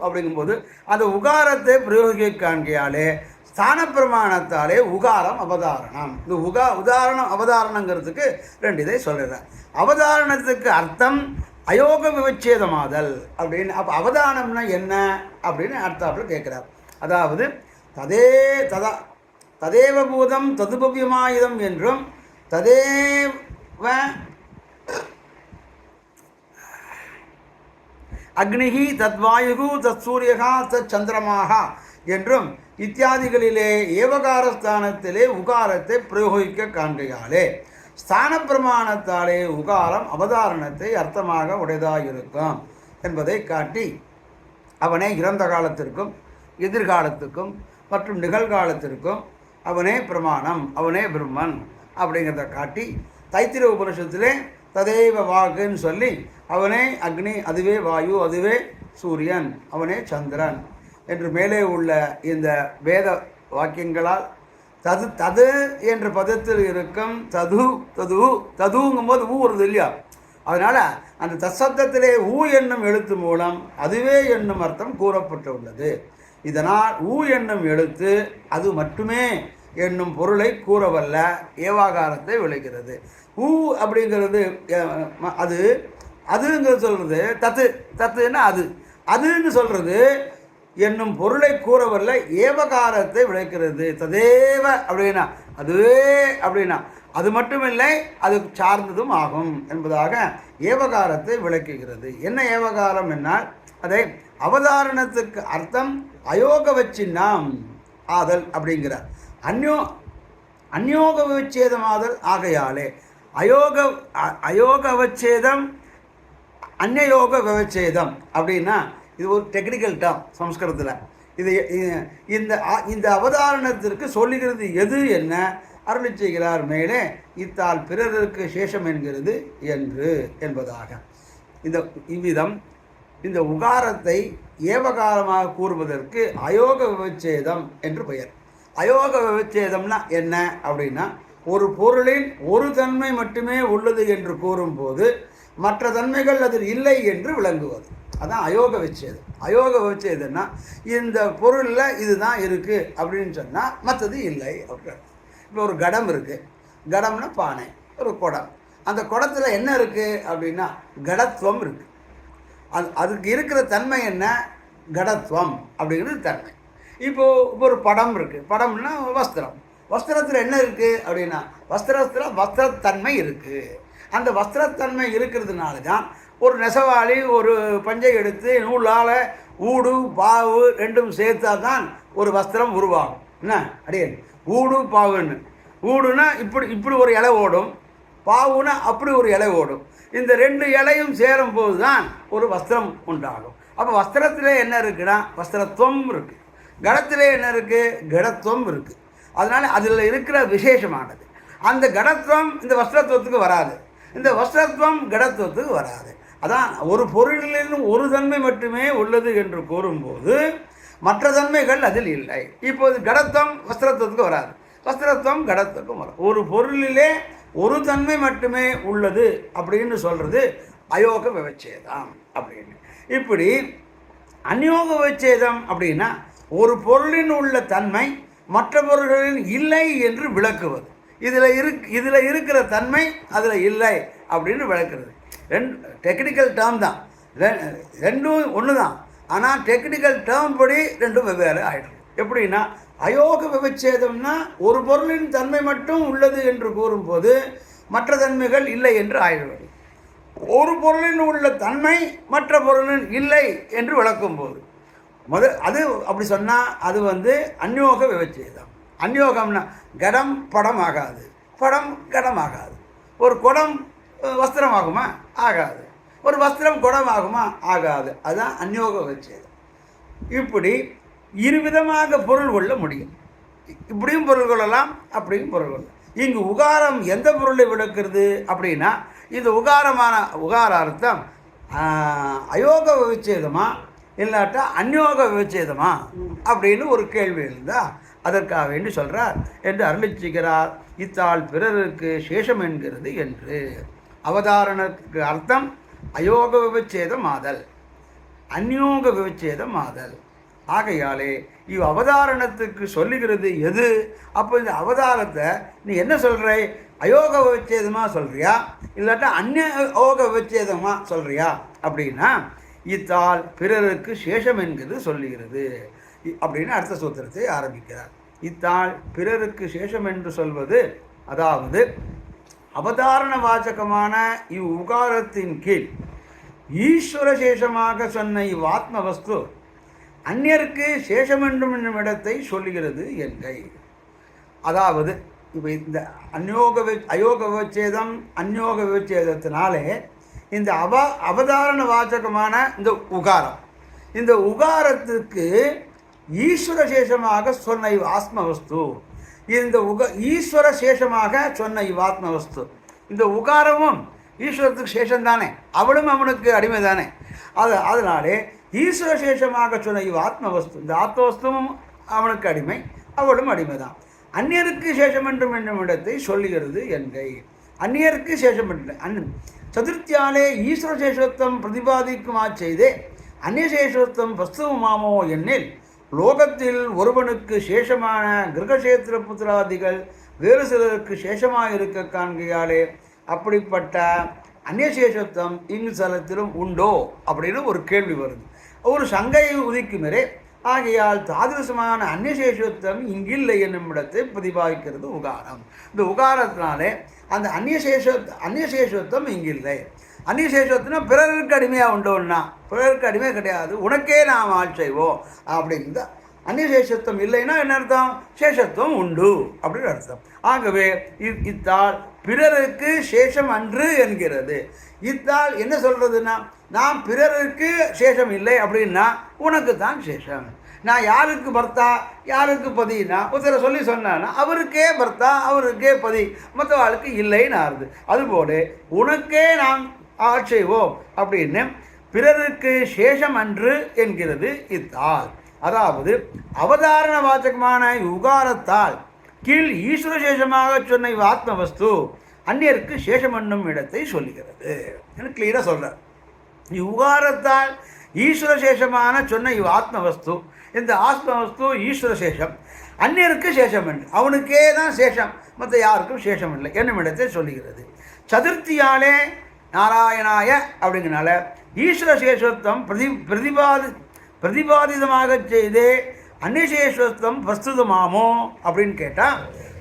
அப்படிங்கும்போது அந்த உகாரத்தை பிரயோகிக்க காண்கையாலே ஸ்தான பிரமாணத்தாலே உகாரம் அவதாரணம். இந்த உதாரணம் அவதாரணங்கிறதுக்கு ரெண்டு இதை சொல்கிறேன். அவதாரணத்துக்கு அர்த்தம் அயோக விவச்சேதமாதல் அப்படின்னு. அப்போ அவதானம்னா என்ன அப்படின்னு அர்த்தாப்பில் கேட்குறார். அதாவது ததேவ பூதம் ததுபவ்யமாயுதம் என்றும் ததேவ அக்னிகி தத்வாயு தத் சூரியகா தத் சந்திரமாக என்றும் இத்தியாதிகளிலே ஏவகாரஸ்தானத்திலே உகாரத்தை பிரயோகிக்க காண்கையாலே ஸ்தான பிரமாணத்தாலே உகாரம் அவதாரணத்தை அர்த்தமாக உடையதாயிருக்கும் என்பதை காட்டி அவனே இறந்த காலத்திற்கும் எதிர்காலத்துக்கும் மற்றும் நிகழ்காலத்திற்கும் அவனே பிரமாணம், அவனே பிரம்மன் அப்படிங்கிறத காட்டி தைத்திரிய உபனிஷத்திலே ததேவ வாக்குன்னு சொல்லி அவனே அக்னி, அதுவே வாயு, அதுவே சூரியன், அவனே சந்திரன் என்று மேலே உள்ள இந்த வேத வாக்கியங்களால் தது தது என்ற பதத்தில் இருக்கும் தது தது ததுங்கும் போது ஊ வருது இல்லையா, அதனால் அந்த தசப்தத்திலே ஊ என்னும் எழுத்து மூலம் அதுவே என்னும் அர்த்தம் கூறப்பட்டுள்ளது. இதனால் ஊ என்னும் எழுத்து அது மட்டுமே என்னும் பொருளை கூறவல்ல ஏவாகாரத்தை விளைகிறது. ஊ அப்படிங்கிறது அது அதுங்கிறது சொல்கிறது தத்து தத்துன்னா அதுன்னு சொல்கிறது என்னும் பொருளை கூறவல்ல ஏவகாரத்தை விளைக்கிறது. ததேவ அப்படின்னா அதுவே அப்படின்னா அது மட்டுமில்லை அது சார்ந்ததும் ஆகும் என்பதாக ஏவகாரத்தை விளக்குகிறது. என்ன ஏவகாரம் என்னால் அதை அவதாரணத்துக்கு அர்த்தம் அயோகவச்சின்னாம் ஆதல் அப்படிங்கிறார். அந்யோக விவச்சேதமாதல் ஆகையாலே அயோக அவச்சேதம் அந்நயோக விவச்சேதம் அப்படின்னா இது ஒரு டெக்னிக்கல் டேர்ம் சம்ஸ்கிருதத்தில். இது இந்த அவதாரணத்திற்கு சொல்லுகிறது எது என்ன அருளி செய்கிறார் மேலே இத்தால் பிறருக்கு சேஷம் என்கிறது என்று என்பதாக. இவ்விதம் இந்த உகாரத்தை ஏவகாரமாக கூறுவதற்கு அயோக விவச்சேதம் என்று பெயர். அயோக விவச்சேதம்னா என்ன அப்படின்னா ஒரு பொருளின் ஒரு தன்மை மட்டுமே உள்ளது என்று கூறும்போது மற்ற தன்மைகள் அதில் இல்லை என்று விளங்குவது, அதான் அயோக விச்சேதம். அயோக விச்சேதம்னா இந்த பொருளில் இதுதான் இருக்குது அப்படின்னு சொன்னால் மற்றது இல்லை அப்படின்னு. இப்போ ஒரு கடம் இருக்குது, கடம்னா பானை, ஒரு குடம், அந்த குடத்தில் என்ன இருக்குது அப்படின்னா கடத்துவம் இருக்குது. அதுக்கு இருக்கிற தன்மை என்ன, கடத்துவம் அப்படிங்கிறது தன்மை. இப்போது ஒரு படம் இருக்குது, படம்னா வஸ்திரம், வஸ்திரத்தில் என்ன இருக்குது அப்படின்னா வஸ்திரத்தில் வஸ்திரத்தன்மை இருக்குது. அந்த வஸ்திரத்தன்மை இருக்கிறதுனால தான் ஒரு நெசவாளி ஒரு பஞ்சை எடுத்து நூலால் ஊடு பாவு ரெண்டும் சேர்த்தா தான் ஒரு வஸ்திரம் உருவாகும். என்ன அடியே ஊடு பாவுன்னு, ஊடுனா இப்படி ஒரு இலை ஓடும், பாவுனா அப்படி ஒரு இலை ஓடும். இந்த ரெண்டு இலையும் சேரும்போது தான் ஒரு வஸ்திரம் உண்டாகும். அப்போ வஸ்திரத்திலே என்ன இருக்குன்னா வஸ்திரத்துவம் இருக்குது, கடத்திலே என்ன இருக்குது கடத்துவம் இருக்குது. அதனால் அதில் இருக்கிற விசேஷமானது அந்த கடத்துவம் இந்த வஸ்திரத்துவத்துக்கு வராது, இந்த வஸ்திரத்துவம் கடத்துவத்துக்கு வராது. அதான் ஒரு பொருளில் ஒரு தன்மை மட்டுமே உள்ளது என்று கூறும்போது மற்ற தன்மைகள் அதில் இல்லை. இப்போது கடத்துவம் வஸ்திரத்துவத்துக்கு வராது, வஸ்திரத்துவம் கடத்துவத்துக்கும் வராது. ஒரு பொருளிலே ஒரு தன்மை மட்டுமே உள்ளது அப்படின்னு சொல்கிறது அயோக விவச்சேதம் அப்படின்னு. இப்படி அந்யோக விவச்சேதம் அப்படின்னா ஒரு பொருளின் உள்ள தன்மை மற்ற பொருள்களில் இல்லை என்று விளக்குவது. இதில் இருக்கிற தன்மை அதில் இல்லை அப்படின்னு விளக்குறது. டெக்னிக்கல் டேர்ம் தான், ரெண்டும் ஒன்று தான், ஆனால் டெக்னிக்கல் டேர்ம் படி ரெண்டும் வெவ்வேறு ஆகிடுது. எப்படின்னா அயோக விவச்சேதம்னா ஒரு பொருளின் தன்மை மட்டும் உள்ளது என்று கூறும்போது மற்ற தன்மைகள் இல்லை என்று ஆகிடுவது. ஒரு பொருளின் உள்ள தன்மை மற்ற பொருளின் இல்லை என்று விளக்கும் போது அது அப்படி சொன்னால் அது அந்யோக விவச்சேதம். அந்யோகம்னா கடம் படம் ஆகாது, படம் கடம் ஆகாது. ஒரு குடம் வஸ்திரம் ஆகுமா ஆகாது, ஒரு வஸ்திரம் குடம் ஆகுமா ஆகாது. அதுதான் அந்யோக விவச்சேதம். இப்படி இருவிதமாக பொருள் கொள்ள முடியும், இப்படியும் பொருள் கொள்ளலாம் அப்படியும் பொருள் கொள்ளலாம். இங்கு உகாரம் எந்த பொருளை விளக்குறது அப்படின்னா இந்த உகார அர்த்தம் அயோக விவச்சேதமா இல்லாட்டா அந்யோக விவச்சேதமா அப்படின்னு ஒரு கேள்வி இருந்தால் அதற்காக வேண்டி சொல்கிறார் என்று அருளிச்சுகிறார். இத்தால் பிறருக்கு சேஷம் என்கிறது என்று. அவதாரணத்துக்கு அர்த்தம் அயோக விவச்சேதம் ஆதல், அந்யோக விவச்சேதம் ஆதல். ஆகையாலே இவ் அவதாரணத்துக்கு சொல்லுகிறது எது? அப்போ இந்த அவதாரத்தை நீ என்ன சொல்கிற, அயோக விவச்சேதமாக சொல்கிறியா இல்லாட்டா அந்யோக விவச்சேதமாக சொல்கிறியா அப்படின்னா இத்தால் பிறருக்கு சேஷம் என்கிறது சொல்லுகிறது அப்படின்னு அடுத்த சூத்திரத்தை ஆரம்பிக்கிறார். இத்தால் பிறருக்கு சேஷம் என்று சொல்வது அதாவது அவதாரண வாச்சகமான இவ் உகாரத்தின் கீழ் ஈஸ்வர சேஷமாக சொன்ன இவ் ஆத்ம வஸ்து அந்நியருக்கு சேஷம் என்னும் இடத்தை சொல்லுகிறது என்கை. அதாவது இப்போ இந்த அயோக விவச்சேதம் அந்யோக விவச்சேதத்தினாலே இந்த அவதாரண வாச்சகமான இந்த உகாரத்துக்கு ஈஸ்வர சேஷமாக சொன்ன இவ் ஆத்மவஸ்து, இந்த ஈஸ்வர சேஷமாக சொன்ன இவ் ஆத்மவஸ்து, இந்த உகாரமும் ஈஸ்வரத்துக்கு சேஷம் தானே, அவளும் அவனுக்கு அடிமை தானே. அதனாலே ஈஸ்வரசேஷமாக சொன்ன இவ் ஆத்மவஸ்து, இந்த ஆத்மவஸ்துவும் அவனுக்கு அடிமை, அவளும் அடிமைதான். அந்நியருக்கு சேஷம் என்றும் என்னும் இடத்தை சொல்லுகிறது என்கை. அந்நியருக்கு சேஷம் என்று சதுர்த்தியாலே ஈஸ்வர சேஷத்துவம் பிரதிபாதிக்குமா செய்தே அந்நியசேஷத்துவம் வஸ்துவமாமோ என்னில் லோகத்தில் ஒருவனுக்கு சேஷமான கிரகசேத்திர புத்திராதிகள் வேறு சிலருக்கு சேஷமாக இருக்க காண்கையாலே அப்படிப்பட்ட அந்நியசேஷத்துவம் இங்கு ஸ்தலத்திலும் உண்டோ அப்படின்னு ஒரு கேள்வி வருது. ஒரு சங்கையை உதிக்குமரே. ஆகையால் தாதிருசமான அந்நியசேஷத்துவம் இங்கில்லை என்னும் இடத்தை பிரதிபாதிக்கிறது உகாரம். இந்த உகாரத்தினாலே அந்த அந்நியசேஷத்துவம் இங்கில்லை. அந்நியசேஷத்துவம்னா பிறருக்கு அடிமையாக உண்டோன்னா, பிறருக்கு அடிமை கிடையாது, உனக்கே நாம் ஆள் செய்வோம் அப்படிங்கிற அந்நியசேஷத்துவம் இல்லைன்னா என்ன அர்த்தம்? சேஷத்துவம் உண்டு அப்படின்னு அர்த்தம். ஆகவே இத்தால் பிறருக்கு சேஷம் அன்று என்கிறது. இத்தால் என்ன சொல்றதுன்னா, நான் பிறருக்கு சேஷம் இல்லை அப்படின்னா உனக்கு தான் சேஷம். நான் யாருக்கு பர்த்தா யாருக்கு பதினா ஒருத்தரை சொல்லி சொன்னான்னா அவருக்கே பர்த்தா அவருக்கே பதி, மற்ற ஆளுக்கு இல்லைன்னு ஆறுது. அதுபோல உனக்கே நாம் ஆட்சேவோம் அப்படின்னு பிறருக்கு சேஷம் அன்று என்கிறது இத்தால். அதாவது அவதாரண வாச்சகமான உகாரத்தால் கீழ் ஈஸ்வர சேஷமாக சொன்ன ஆத்மவஸ்து அந்நியருக்கு சேஷம் என்னும் இடத்தை சொல்லுகிறது. எனக்கு கிளியராக சொல்கிறார். உகாரத்தால் ஈஸ்வர சேஷமான சொன்ன ஆத்மவஸ்து, இந்த ஆத்மவஸ்து ஈஸ்வர சேஷம், அந்நியருக்கு சேஷம் என்று, அவனுக்கே தான் சேஷம், மற்ற யாருக்கும் சேஷம் இல்லை என்னும் இடத்தை சொல்லுகிறது. சதுர்த்தியாலே நாராயணாய அப்படிங்கிறனால ஈஸ்வர சேஷத்துவம் பிரதிபாதிதமாக செய்தே அந்நியசேஷத்துவம் வஸ்துதமாமோ அப்படின்னு கேட்டால்,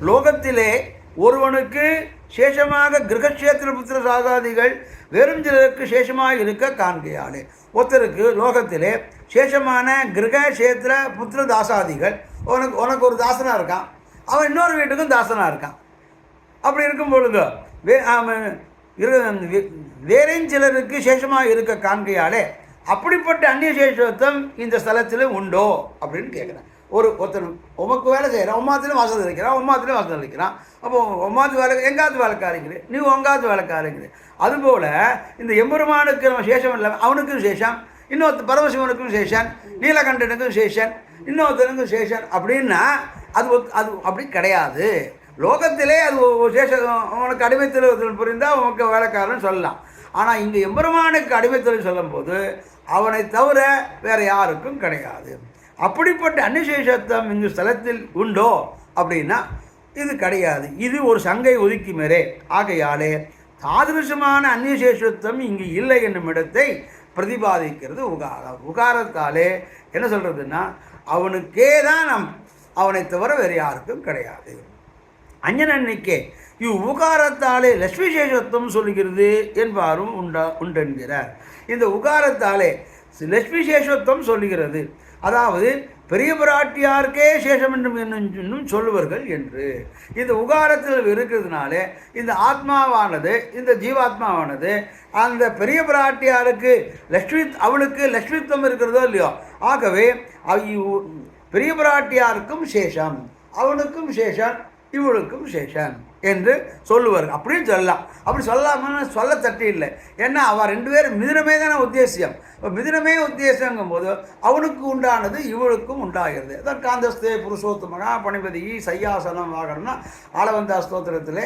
லோகத்திலே ஒருவனுக்கு சேஷமாக கிரகக்ஷேத்திர புத்திர சாகாதிகள் வெறும் சிலருக்கு சேஷமாக இருக்க காண்கையாலே. ஒருத்தருக்கு லோகத்திலே சேஷமான கிரகக்ஷேத்திர புத்திர தாசாதிகள், உனக்கு ஒரு தாசனாக இருக்கான், அவன் இன்னொரு வீட்டுக்கும் தாசனாக இருக்கான். அப்படி இருக்கும் பொழுது வேறையும் சிலருக்கு சேஷமாக இருக்க காண்கையாலே அப்படிப்பட்ட அந்நியசேஷத்துவம் இந்த ஸ்தலத்தில் உண்டோ அப்படின்னு கேட்குறேன். ஒருத்தர் உமக்கு வேலை செய்கிறான், உம்மாத்திலும் வாசல் இருக்கிறான், உம்மாத்திலும் வாசல் இருக்கிறான். அப்போ உம்மாத்து வேலை எங்காவது வேலைக்காரங்கிறேன், நீ உங்காவது வேலைக்காரங்கிறேன். அதுபோல் இந்த எம்பெருமானுக்கு நம்ம சேஷம் இல்லாமல் அவனுக்கும் சேஷம், இன்னொருத்தர் பரமசிவனுக்கும் சேஷன், நீலகண்டனுக்கும் சேஷன், இன்னொருத்தனுக்கும் சேஷன் அப்படின்னா அது அப்படி கிடையாது. லோகத்திலே அது சேஷம், உனக்கு அடிமைத்தொழில் புரிந்தால் உனக்கு வேலைக்காரன்னு சொல்லலாம். ஆனால் இங்கே எம்பெருமானுக்கு அடிமைத்தொழில் சொல்லும்போது அவனை தவிர வேறு யாருக்கும் கிடையாது. அப்படிப்பட்ட அந்நியசேஷத்துவம் இந்த ஸ்தலத்தில் உண்டோ அப்படின்னா இது கிடையாது. இது ஒரு சங்கை ஒதுக்கி மேரே. ஆகையாலே தாதிருஷமான அந்நியசேஷத்துவம் இங்கு இல்லை என்னும் இடத்தை பிரதிபாதிக்கிறது உகாரம். உகாரத்தாலே என்ன சொல்கிறதுன்னா, அவனுக்கே தான் அவனை தவிர வேறு யாருக்கும் கிடையாது. அஞ்சனன்னைக்கே உகாரத்தாலே லட்சுமி சேஷத்துவம் சொல்லுகிறது என்பாரும் உண்டென்கிறார். இந்த உகாரத்தாலே லட்சுமி சேஷத்துவம் சொல்லுகிறது. அதாவது பெரிய பிராட்டியாருக்கே சேஷம் என்னும் சொல்லுவார்கள் என்று இந்த உகாரத்தில் இருக்கிறதுனால இந்த ஆத்மாவானது, இந்த ஜீவாத்மாவானது அந்த பெரிய பிராட்டியாருக்கு அவளுக்கு லட்சுமித்துவம் இருக்கிறதோ இல்லையோ, ஆகவே பெரிய பிராட்டியாருக்கும் சேஷம், அவனுக்கும் சேஷன், இவளுக்கும் சேஷன் என்று சொல்லுவார்கள். அப்படின்னு சொல்லலாம். அப்படி சொல்லாமல் சொல்ல தட்டி இல்லை. ஏன்னா அவள் ரெண்டு பேரும் மிதுனமே தானே உத்தேசியம். இப்போ மிதுனமே உத்தேசங்கும் போது அவனுக்கு உண்டானது இவளுக்கும் உண்டாகிறது. அதான் காந்தஸ்தே புருஷோத்தமகா பணிபதி சையாசனம் வாகனம்னா ஆளவந்தா ஸ்தோத்திரத்தில்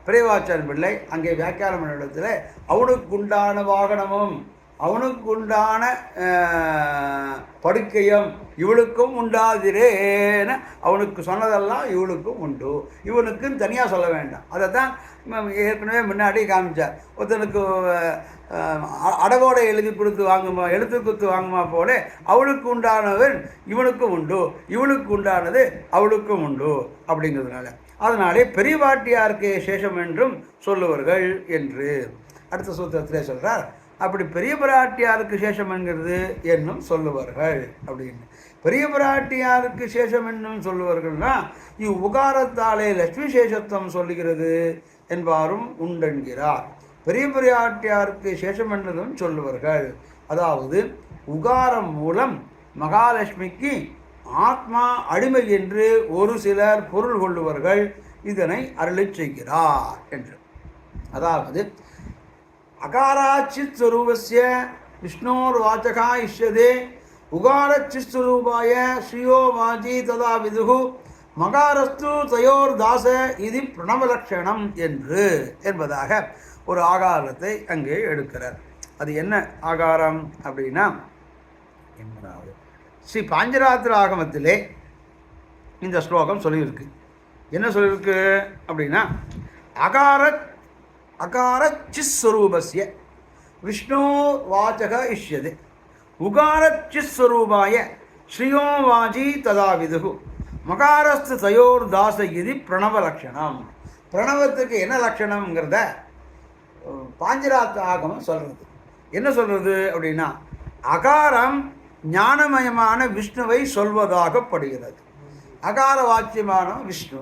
பிரியவாச்சான் பிள்ளை அங்கே வியாக்கியானம் இடத்துல அவனுக்கு உண்டான வாகனமும் அவனுக்கு உண்டான படுக்கையும் இவளுக்கும் உண்டாதிரேன்னு அவனுக்கு சொன்னதெல்லாம் இவளுக்கும் உண்டு, இவனுக்குன்னு தனியாக சொல்ல வேண்டாம். அதை தான் ஏற்கனவே முன்னாடி காமிச்சார். ஒருத்தனுக்கு அடவோட எழுதி கொடுத்து வாங்குமா போல அவளுக்கு உண்டானவன் இவனுக்கும் உண்டு, இவனுக்கு உண்டானது அவளுக்கும் உண்டு அப்படிங்கிறதுனால அதனாலே பெரிய பாட்டியாருக்கு சேஷம் என்றும் சொல்லுவார்கள் என்று அடுத்த சூத்திரத்திலே சொல்கிறார். அப்படி பெரிய பிராட்டியாருக்கு சேஷம் என்கிறது என்னும் சொல்லுவார்கள் அப்படின்னு. பெரிய பிராட்டியாருக்கு சேஷம் என்னும் சொல்லுவார்கள்னா உகாரத்தாலே லட்சுமி சேஷத்துவம் சொல்லுகிறது என்பாரும் உண்டென்கிறார். பெரிய பிராட்டியாருக்கு சேஷம் என்றதும் சொல்லுவார்கள். அதாவது உகாரம் மூலம் மகாலட்சுமிக்கு ஆத்மா அடிமை என்று ஒரு சிலர் பொருள் கொள்ளுவார்கள். இதனை அருளிச் செய்கிறார் என்று. அதாவது அகாராச்சித் ஸ்வரூபஸ்ய விஷ்ணோர் வாச்சகா இஷ்யதே உகாரச்சிஸ்வரூபாய ஸ்ரீயோ வாஜி ததா விதுகு மகாரஸ்து தயோர் தாச இது பிரணவலக்ஷணம் என்பதாக ஒரு ஆகாரத்தை அங்கே எடுக்கிறார். அது என்ன ஆகாரம் அப்படின்னா, ஸ்ரீ பாஞ்சராத்திர ஆகமத்திலே இந்த ஸ்லோகம் சொல்லியிருக்கு. என்ன சொல்லியிருக்கு அப்படின்னா, அகார சிஸ்வரூபஸ்ய விஷ்ணு வாச்சக இஷ்யதே உகார சிஸ்வரூபாய ஸ்ரீயோ வாஜி ததா விதுகு மகாரஸ்து தயோர் தாச இது பிரணவ லட்சணம். பிரணவத்துக்கு என்ன லட்சணம்ங்கிறத பாஞ்சராத்திர ஆகமம் சொல்கிறது. என்ன சொல்கிறது அப்படின்னா, அகாரம் ஞானமயமான விஷ்ணுவை சொல்வதாகப்படுகிறது. அகார வாச்சியமான விஷ்ணு,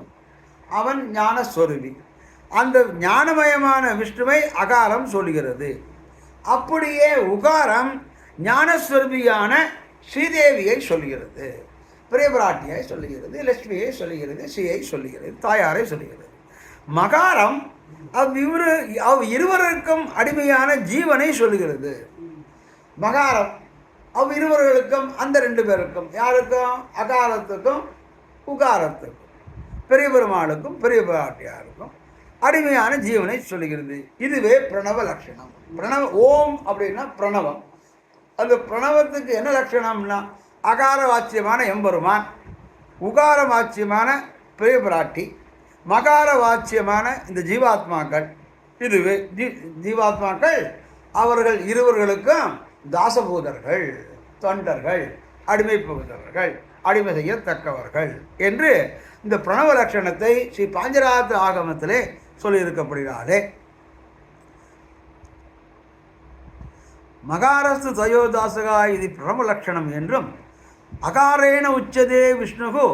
அவன் ஞானஸ்வரூபி. அந்த ஞானமயமான விஷ்ணுவை அகாரம் சொல்கிறது. அப்படியே உகாரம் ஞானஸ்வரூபியான ஸ்ரீதேவியை சொல்கிறது, பிரியபிராட்டியை சொல்லுகிறது, லட்சுமியை சொல்லுகிறது, ஸ்ரீயை சொல்லுகிறது, தாயாரை சொல்லுகிறது. மகாரம் இருவருக்கும் அடிமையான ஜீவனை சொல்லுகிறது. மகாரம் இருவர்களுக்கும், அந்த ரெண்டு பேருக்கும், யாருக்கும்? அகாரத்துக்கும் உகாரத்துக்கும், பெரிய பெருமாளுக்கும் பெரிய பிராட்டியாருக்கும் அடிமையான ஜீவனை சொல்லுகிறது. இதுவே பிரணவ லட்சணம். ஓம் அப்படின்னா பிரணவம். அந்த பிரணவத்துக்கு என்ன லட்சணம்னா, அகார வாச்சியமான எம்பெருமான், உகார வாச்சியமான பெரிய பிராட்டி, மகார வாச்சியமான இந்த ஜீவாத்மாக்கள். இதுவே ஜீவாத்மாக்கள் அவர்கள் இருவர்களுக்கும் தாசபூதர்கள், தொண்டர்கள், அடிமை புகுந்தவர்கள், அடிமை செய்யத்தக்கவர்கள் என்று இந்த பிரணவ லட்சணத்தை ஸ்ரீ பாஞ்சராத்திர ஆகமத்திலே சொல்லியிருக்கப்படுகிறாரே. மகாரஸ்து தயோதாசகா இது பிரணவ லட்சணம் என்றும், அகாரேண உச்சதே விஷ்ணுகு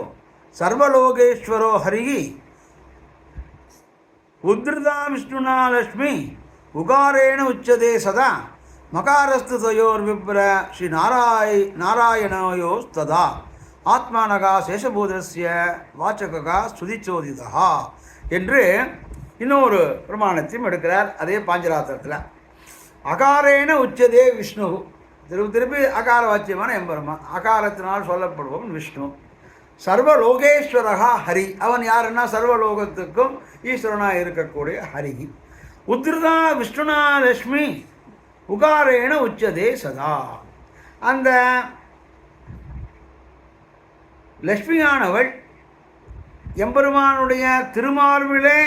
சர்வலோகேஸ்வரோ ஹரிகி உத்ருதா விஷ்ணுனா லக்ஷ்மி உகாரேண உச்சதே சதா மகாரஸ்து தயோர் விப்ர ஸ்ரீ நாராயணயோஸ்ததா ஆத்மானகா சேஷபூதஸ்ய வாச்சகா ஸ்துதிச்சோதிதா என்று இன்னொரு பிரமாணத்தையும் எடுக்கிறார். அதே பாஞ்சராத்திரத்தில் அகாரேன உச்சதே விஷ்ணு, திருப்பி அகார வாச்சியமான எம்பெருமான், அகாரத்தினால் சொல்லப்படுவோம் விஷ்ணு. சர்வலோகேஸ்வரகா ஹரி, அவன் யாருன்னா சர்வலோகத்துக்கும் ஈஸ்வரனாக இருக்கக்கூடிய ஹரி. உத்ருதா விஷ்ணுனா லக்ஷ்மி உகாரேன உச்சதே சதா, அந்த லக்ஷ்மியானவள் எம்பெருமானுடைய திருமார்பிலே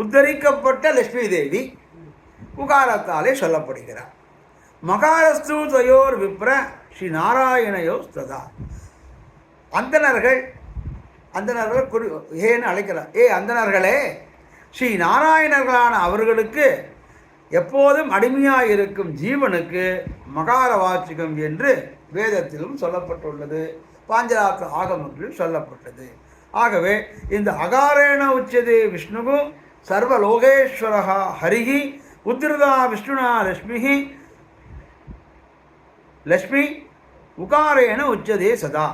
உத்தரிக்கப்பட்ட லக்ஷ்மி தேவி உகாரத்தாலே சொல்லப்படுகிறார். மகாரஸ்து தயோர் விப்ர ஸ்ரீ நாராயணயோ ததா. அந்தணர்கள் ஏன்னு அழைக்கிறார். அந்தணர்களே, ஸ்ரீ நாராயணர்களான அவர்களுக்கு எப்போதும் அடிமையாக இருக்கும் ஜீவனுக்கு மகார வாச்சிகம் என்று வேதத்திலும் சொல்லப்பட்டுள்ளது, பாஞ்சராத்திர ஆகமத்திலும் சொல்லப்பட்டது. ஆகவே இந்த அகாரேண உச்சதே விஷ்ணுகு சர்வலோகேஸ்வரஹா ஹரிஹி உத்ருதா விஷ்ணுனா லக்ஷ்மி உகாரேண உச்சதே சதா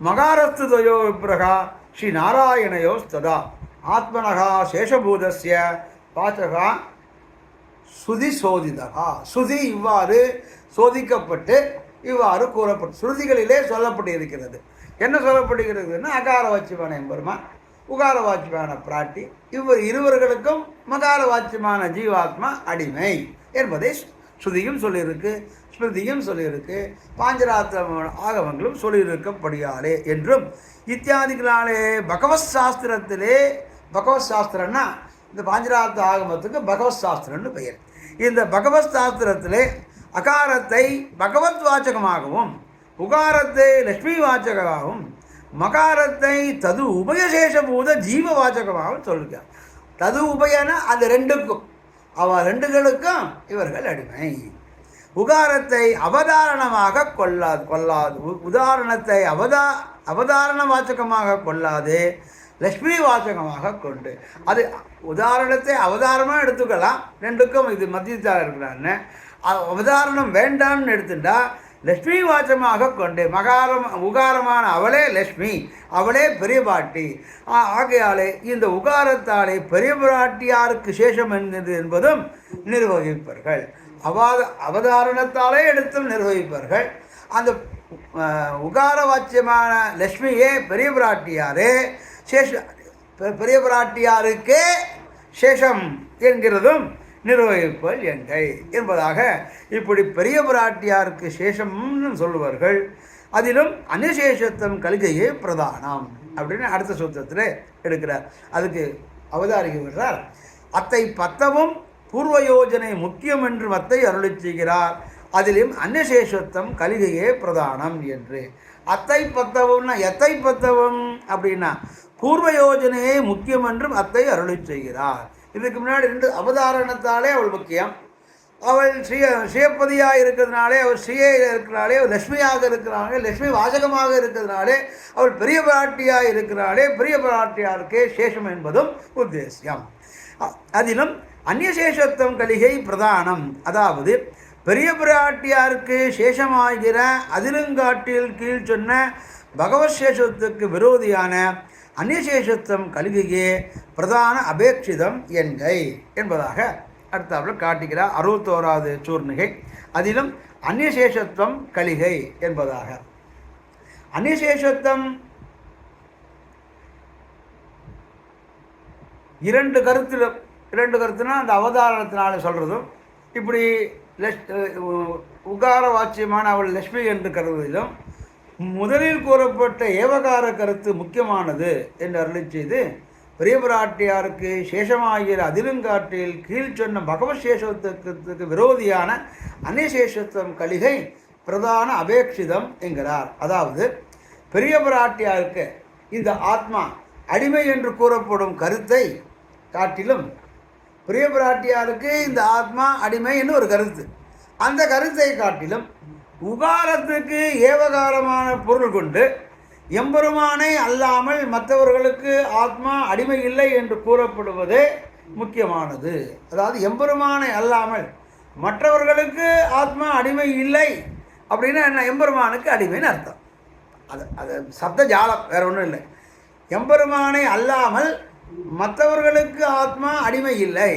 மகாரஸ்து தயோ விப்ரகா ஸ்ரீ நாராயணயோஸ்ததா ஆத்மனகா சேஷபூதஸ்ய பாச்சகா சுதி சோதிதா. சுதி இவ்வாறு சோதிக்கப்பட்டு இவ்வாறு கூறப்பட்டு ஸ்ருதிகளிலே சொல்லப்பட்டு இருக்கிறது. என்ன சொல்லப்படுகிறதுன்னா, அகார வாச்சியமான எம்பெருமான், உகார வாச்சியமான பிராட்டி, இருவர்களுக்கும் மகார வாச்சியமான ஜீவாத்மா அடிமை என்பதை ஸ்ருதியும் சொல்லியிருக்கு, ஸ்மிருதியும் சொல்லியிருக்கு, பாஞ்சராத்திர ஆகமங்களும் சொல்லியிருக்கப்படியாலே என்றும் இத்தியாதிகளாலே பகவத் சாஸ்திரத்திலே, பகவத் சாஸ்திரம்னா இந்த பாஞ்சராத்திர ஆகமத்துக்கு பகவத் சாஸ்திரம்னு பெயர். இந்த பகவத் சாஸ்திரத்திலே அகாரத்தை பகவத் வாச்சகமாகவும் உகாரத்தை லக்ஷ்மி வாச்சகமாகவும் மகாரத்தை தது உபயசேஷபூத ஜீவ வாச்சகமாகவும் சொல்லுகிறார். தது உபயன அந்த ரெண்டுக்கும், ரெண்டுகளுக்கும் இவர்கள் அடிமை. உகாரத்தை அவதாரணமாக கொள்ளாது உதாரணத்தை அவதாரண வாச்சகமாக கொள்ளாது லக்ஷ்மி வாச்சகமாக கொண்டு, அது உதாரணத்தை அவதாரமாக எடுத்துக்கலாம், ரெண்டுக்கும் இது மத்தியத்தாக இருக்கிறான்னு. அவதாரணம் வேண்டாம்னு எடுத்துட்டா லக்ஷ்மி வாச்சமாக கொண்டு உகாரமான அவளே லக்ஷ்மி, அவளே பெரிய பாட்டி. ஆகையாலே இந்த உகாரத்தாலே பெரிய பிராட்டியாருக்கு சேஷம் என்பதும் நிர்வகிப்பார்கள். அவதாரணத்தாலே எடுத்தும் நிர்வகிப்பார்கள். அந்த உகார வாச்சியமான லக்ஷ்மியே பெரிய பிராட்டியாரே பெரிய பிராட்டியாருக்கே சேஷம் என்கிறதும் நிர்வகிப்பல் எங்கை என்பதாக இப்படி பெரிய பிராட்டியாருக்கு சேஷம்னு சொல்லுவார்கள். அதிலும் அன்யசேஷத்துவம் கலிகையே பிரதானம் அப்படின்னு அடுத்த சூத்திரத்தில் எடுக்கிறார். அதுக்கு அவதாரிகை விடுறார். அத்தை பத்தவும் பூர்வ யோஜனை முக்கியம் என்று மத்தை அருளி செய்கிறார். அதிலும் அன்யசேஷத்துவம் கலிகையே பிரதானம் என்று. அத்தை பத்தவும்னா எத்தை பத்தவும் அப்படின்னா பூர்வ யோஜனையே முக்கியம் என்றும் அத்தை அருளி செய்கிறார். இதுக்கு முன்னாடி 2 அவதாரணத்தாலே அவள் முக்கியம். அவள் ஸ்ரீயப்பதியாக இருக்கிறதுனாலே, அவள் ஸ்ரீயாக இருக்கிறனாலே, அவள் லட்சுமியாக இருக்கிறாளே, லட்சுமி வாசகமாக இருக்கிறதுனாலே, அவள் பெரிய பிராட்டியாக இருக்கிறாளே, பெரிய பிராட்டியாருக்கே சேஷம் என்பதும் உத்தேசியம். அதிலும் அந்நியசேஷத்துவம் கலிகை பிரதானம். அதாவது பெரிய பிராட்டியாருக்கு சேஷமாகிற அதிலுங்காட்டில் கீழ் சொன்ன பகவத் சேஷத்துக்கு விரோதியான அந்நியசேஷத்துவம் கலிகையே பிரதான அபேட்சிதம் என்கை என்பதாக அடுத்தாப்பில் காட்டுகிறார். 61வது சூர்ணிகை. அதிலும் அந்நியசேஷத்துவம் கலிகை என்பதாக. அந்நியசேஷத்துவம் 2 கருத்துனா அந்த அவதாரணத்தினால சொல்கிறதும், இப்படி உகார வாச்சியமான அவள் லட்சுமி என்று கருதுவதிலும் முதலில் கூறப்பட்ட ஏவகார கருத்து முக்கியமானது என்று அருளி செய்து பெரிய பிராட்டியாருக்கு சேஷமாகிற அதிலுங்காட்டில் கீழ் சொன்ன பகவத் சேஷத்துவத்துக்கு விரோதியான அந்நியசேஷத்துவம் கலிகை பிரதான அபேட்சிதம் என்கிறார். அதாவது பெரிய பிராட்டியாருக்கு இந்த ஆத்மா அடிமை என்று கூறப்படும் கருத்தை காட்டிலும் பெரிய பிராட்டியாருக்கு இந்த ஆத்மா அடிமை என்று ஒரு கருத்து, அந்த கருத்தை காட்டிலும் உகாரத்துக்கு ஏவகாரமான பொருள் கொண்டு எம்பெருமானை அல்லாமல் மற்றவர்களுக்கு ஆத்மா அடிமை இல்லை என்று கூறப்படுவதே முக்கியமானது. அதாவது எம்பெருமானை அல்லாமல் மற்றவர்களுக்கு ஆத்மா அடிமை இல்லை அப்படின்னா என்ன, எம்பெருமானுக்கு அடிமைன்னு அர்த்தம். அது சப்த ஜாலம், வேற ஒன்றும் இல்லை. எம்பெருமானை அல்லாமல் மற்றவர்களுக்கு ஆத்மா அடிமை இல்லை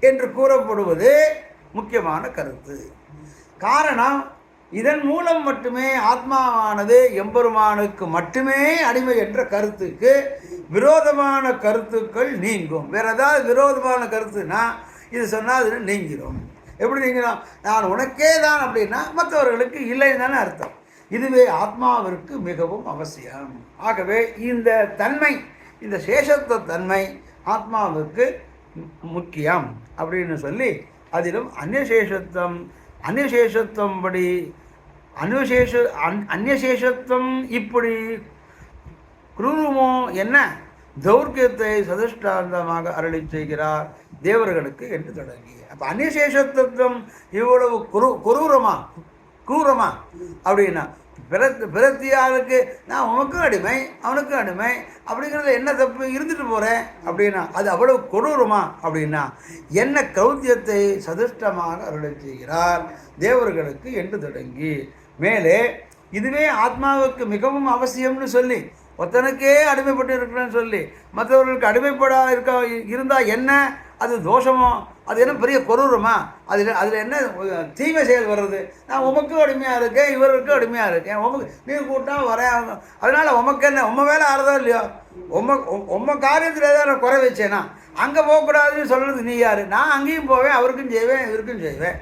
என்று கூறப்படுவது முக்கியமான கருத்து. காரணம், இதன் மூலம் மட்டுமே ஆத்மாவானது எம்பெருமானுக்கு மட்டுமே அடிமை என்ற கருத்துக்கு விரோதமான கருத்துக்கள் நீங்கும். வேற ஏதாவது விரோதமான கருத்துனா இது சொன்னால் அது நீங்கிடும். எப்படி நீங்கிடும்? நான் உனக்கே தான் அப்படின்னா மற்றவர்களுக்கு இல்லைன்னு தானே அர்த்தம். இதுவே ஆத்மாவிற்கு மிகவும் அவசியம். ஆகவே இந்த தன்மை, இந்த சேஷத்துவ தன்மை ஆத்மாவுக்கு முக்கியம் அப்படின்னு சொல்லி அதிலும் அந்நியசேஷத்துவம் படி அந்நியசேஷத்துவம் இப்படி குரூருமோ என்ன தௌர்க்கியத்தை சதுஷ்டாந்தமாக அருளி செய்கிறார் தேவர்களுக்கு என்று தொடங்கி. அப்போ அந்நியசேஷத்துவம் இவ்வளவு குரூரமா அப்படின்னா பிரத்தியாருக்கு நான் உனக்கும் அடிமை அவனுக்கும் அடிமை அப்படிங்கிறத என்ன தப்பு இருந்துட்டு போகிறேன் அப்படின்னா அது அவ்வளவு கொடூரமா அப்படின்னா என்ன கௌத்தியத்தை சதுஷ்டமாக அருளை செய்கிறார் தேவர்களுக்கு என்று தொடங்கி மேலே இதுவே ஆத்மாவுக்கு மிகவும் அவசியம்னு சொல்லி ஒருத்தனுக்கே அடிமைப்பட்டு இருக்கிறேன்னு சொல்லி மற்றவர்களுக்கு அடிமைப்படா இருந்தால் என்ன அது தோஷமோ, அது என்ன பெரிய கொரூரமா, அதில் என்ன தீமை செயல் வர்றது? நான் உமக்கும் அடிமையாக இருக்கேன், இவருக்கும் அடிமையாக இருக்கேன், உமக்கு நீ கூட்டா வரேன், அதனால் உமக்கு என்ன உம்ம வேலை ஆறுதோ இல்லையோ, உம்ம காரியத்தில் ஏதாவது நான் குறை வச்சேன்னா அங்கே போகக்கூடாதுன்னு சொல்கிறது நீ யார்? நான் அங்கேயும் போவேன், அவருக்கும் செய்வேன், இவருக்கும் செய்வேன்.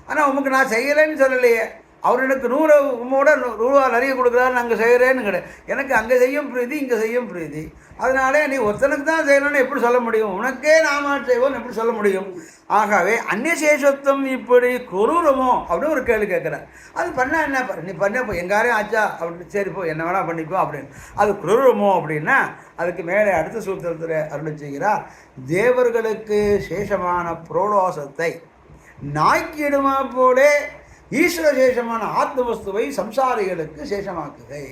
ஆனால் உமக்கு நான் செய்யலைன்னு சொல்லலையே. அவர் எனக்கு 100 உம்மோட ரூபா நிறைய கொடுக்குறாரு, நான் அங்கே செய்கிறேன்னு கிடையாது. எனக்கு அங்கே செய்யும் பிரீதி, இங்கே செய்யும் பிரீதி. அதனாலே நீ ஒருத்தனுக்கு தான் செய்யணும்னு எப்படி சொல்ல முடியும்? உனக்கே நாம செய்வோம்னு எப்படி சொல்ல முடியும்? ஆகவே அந்நியசேஷத்துவம் இப்படி கொரூரமோ அப்படின்னு ஒரு கேள்வி கேட்குறேன். அது பண்ணால் என்ன, நீ பண்ண எங்காரையும் ஆச்சா அப்படின்னு, சரி போ என்ன வேணால் பண்ணிக்கோ அப்படின்னு. அது கொரூரமோ அப்படின்னா அதுக்கு மேலே அடுத்த சூத்திரத்தில் அருளி செய்கிறார். தேவர்களுக்கு சேஷமான புரோடோசத்தை நாய்க்கு இடுமா போலே ஈஸ்வர சேஷமான ஆத்மவஸ்துவை சம்சாரிகளுக்கு சேஷமாக்குகை.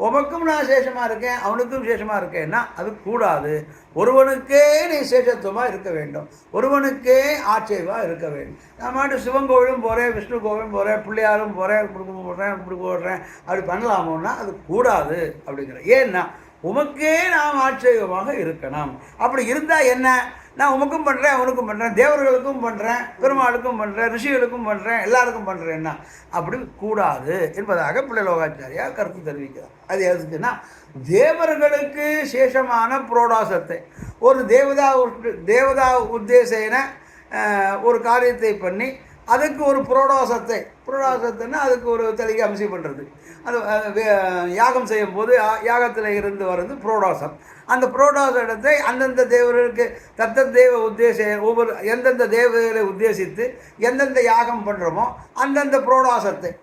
உமக்கும் நான் சேஷமாக இருக்கேன், அவனுக்கும் சேஷமாக இருக்கேன்னா அது கூடாது. ஒருவனுக்கே நீ சேஷத்துவமாக இருக்க வேண்டும், ஒருவனுக்கே ஆட்சேபாக இருக்க வேண்டும். நான் மாட்டு சிவன் கோவிலும் போகிறேன், விஷ்ணு கோவிலும் போகிறேன், பிள்ளையாரும் போகிறேன், இப்படி போடுறேன், இப்படி போடுறேன், அப்படி பண்ணலாமோன்னா அது கூடாது அப்படிங்கிற. ஏன்னா உமக்கே நாம் ஆட்சேபமாக இருக்கணும். அப்படி இருந்தால் என்ன, நான் உமக்கும் பண்ணுறேன், அவனுக்கும் பண்ணுறேன், தேவர்களுக்கும் பண்ணுறேன், பெருமாளுக்கும் பண்ணுறேன், ரிஷிகளுக்கும் பண்ணுறேன், எல்லாருக்கும் பண்ணுறேன்னா அப்படி கூடாது என்பதாக பிள்ளைலோகாச்சாரியார் கருத்து தெரிவிக்கிறார். அது எதுக்குன்னா, தேவர்களுக்கு சேஷமான புரோடாசத்தை ஒரு தேவதா உத்தேசேன ஒரு காரியத்தை பண்ணி அதுக்கு ஒரு புரோடாசத்தைன்னா அதுக்கு ஒரு தெளிகை அம்சம் பண்ணுறது. அது யாகம் செய்யும் போது யாகத்தில் இருந்து வர்றது புரோடாசம். அந்த புரோடாச இடத்தை அந்தந்த தேவர்களுக்கு தேவ எந்தெந்த தேவர்களை உத்தேசித்து எந்தெந்த யாகம் பண்ணுறோமோ அந்தந்த புரோடாசத்தை